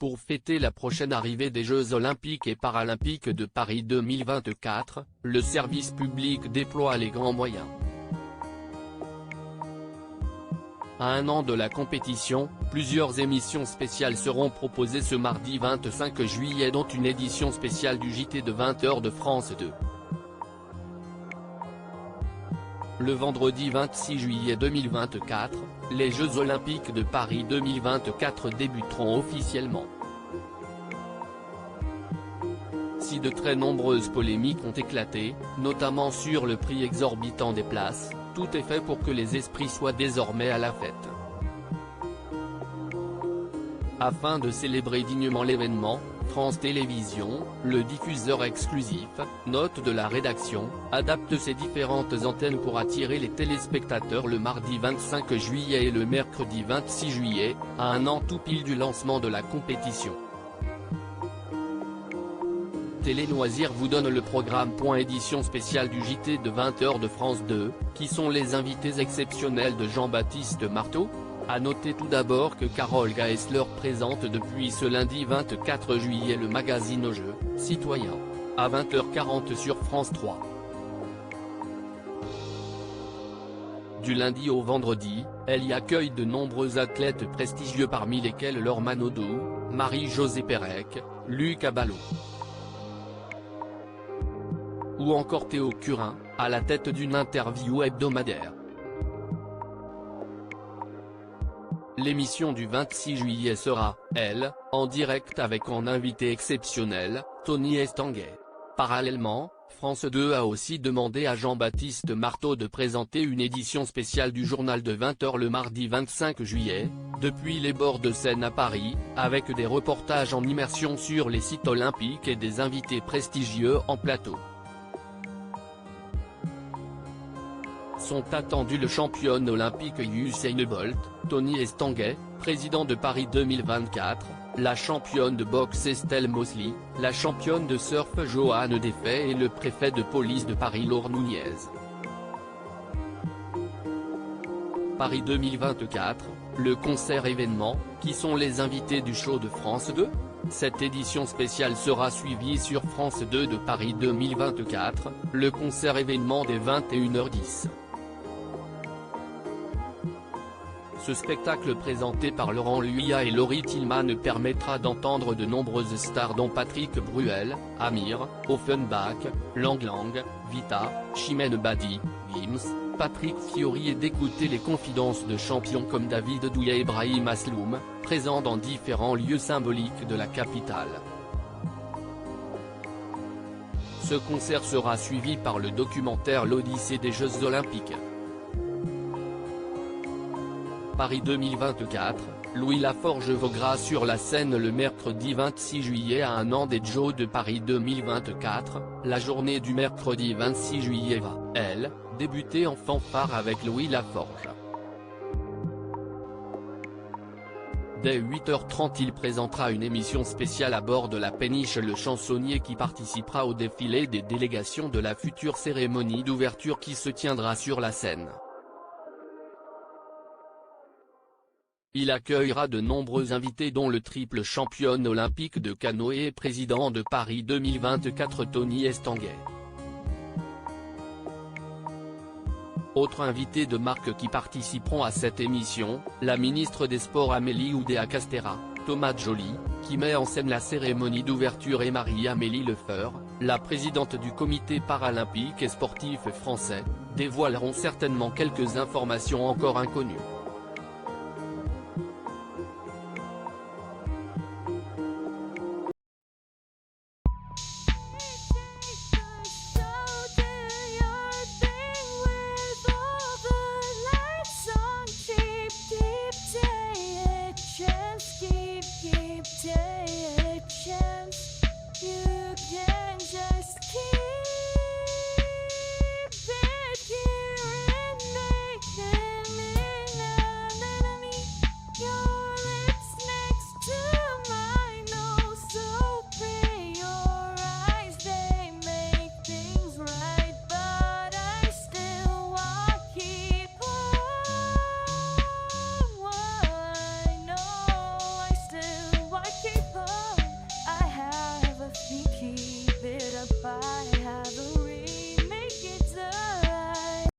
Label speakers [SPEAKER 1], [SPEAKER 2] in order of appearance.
[SPEAKER 1] Pour fêter la prochaine arrivée des Jeux Olympiques et Paralympiques de Paris 2024, le service public déploie les grands moyens. À un an de la compétition, plusieurs émissions spéciales seront proposées ce mardi 25 juillet dont une édition spéciale du JT de 20h de France 2. Le vendredi 26 juillet 2024, les Jeux Olympiques de Paris 2024 débuteront officiellement. Si de très nombreuses polémiques ont éclaté, notamment sur le prix exorbitant des places, tout est fait pour que les esprits soient désormais à la fête. Afin de célébrer dignement l'événement, France Télévisions, le diffuseur exclusif, note de la rédaction, adapte ses différentes antennes pour attirer les téléspectateurs le mardi 25 juillet et le mercredi 26 juillet, à un an tout pile du lancement de la compétition. Télé Loisirs vous donne le programme. Édition spéciale du JT de 20h de France 2, qui sont les invités exceptionnels de Jean-Baptiste Marteau ? À noter tout d'abord que Carole Gaessler présente depuis ce lundi 24 juillet le magazine Aux Jeux, Citoyens, à 20h40 sur France 3. Du lundi au vendredi, elle y accueille de nombreux athlètes prestigieux parmi lesquels Laure Manodou, Marie-Josée Pérec, Luc Abalo ou encore Théo Curin, à la tête d'une interview hebdomadaire. L'émission du 26 juillet sera, elle, en direct avec en invité exceptionnel, Tony Estanguet. Parallèlement, France 2 a aussi demandé à Jean-Baptiste Marteau de présenter une édition spéciale du journal de 20h le mardi 25 juillet, depuis les bords de Seine à Paris, avec des reportages en immersion sur les sites olympiques et des invités prestigieux en plateau. Sont attendus le championne olympique Usain Bolt, Tony Estanguet, président de Paris 2024, la championne de boxe Estelle Mosley, la championne de surf Johanne Defay et le préfet de police de Paris Laure Nunez. Paris 2024, le concert événement, qui sont les invités du show de France 2 ? Cette édition spéciale sera suivie sur France 2 de Paris 2024, le concert événement dès 21h10. Ce spectacle présenté par Laurent Luyat et Laurie Tillman permettra d'entendre de nombreuses stars dont Patrick Bruel, Amir, Offenbach, Lang Lang, Vita, Chimène Badi, Gims, Patrick Fiori et d'écouter les confidences de champions comme David Douillet et Brahim Asloum, présents dans différents lieux symboliques de la capitale. Ce concert sera suivi par le documentaire L'Odyssée des Jeux Olympiques. Paris 2024, Louis Laforge voguera sur la scène le mercredi 26 juillet à un an des Jeux de Paris 2024, la journée du mercredi 26 juillet va, elle, débuter en fanfare avec Louis Laforge. Dès 8h30 il présentera une émission spéciale à bord de la péniche Le Chansonnier qui participera au défilé des délégations de la future cérémonie d'ouverture qui se tiendra sur la Seine. Il accueillera de nombreux invités dont le triple championne olympique de canoë et président de Paris 2024 Tony Estanguet. Autres invités de marque qui participeront à cette émission, la ministre des Sports Amélie Oudéa-Castéra, Thomas Djoli, qui met en scène la cérémonie d'ouverture et Marie-Amélie Lefeur, la présidente du comité paralympique et sportif français, dévoileront certainement quelques informations encore inconnues.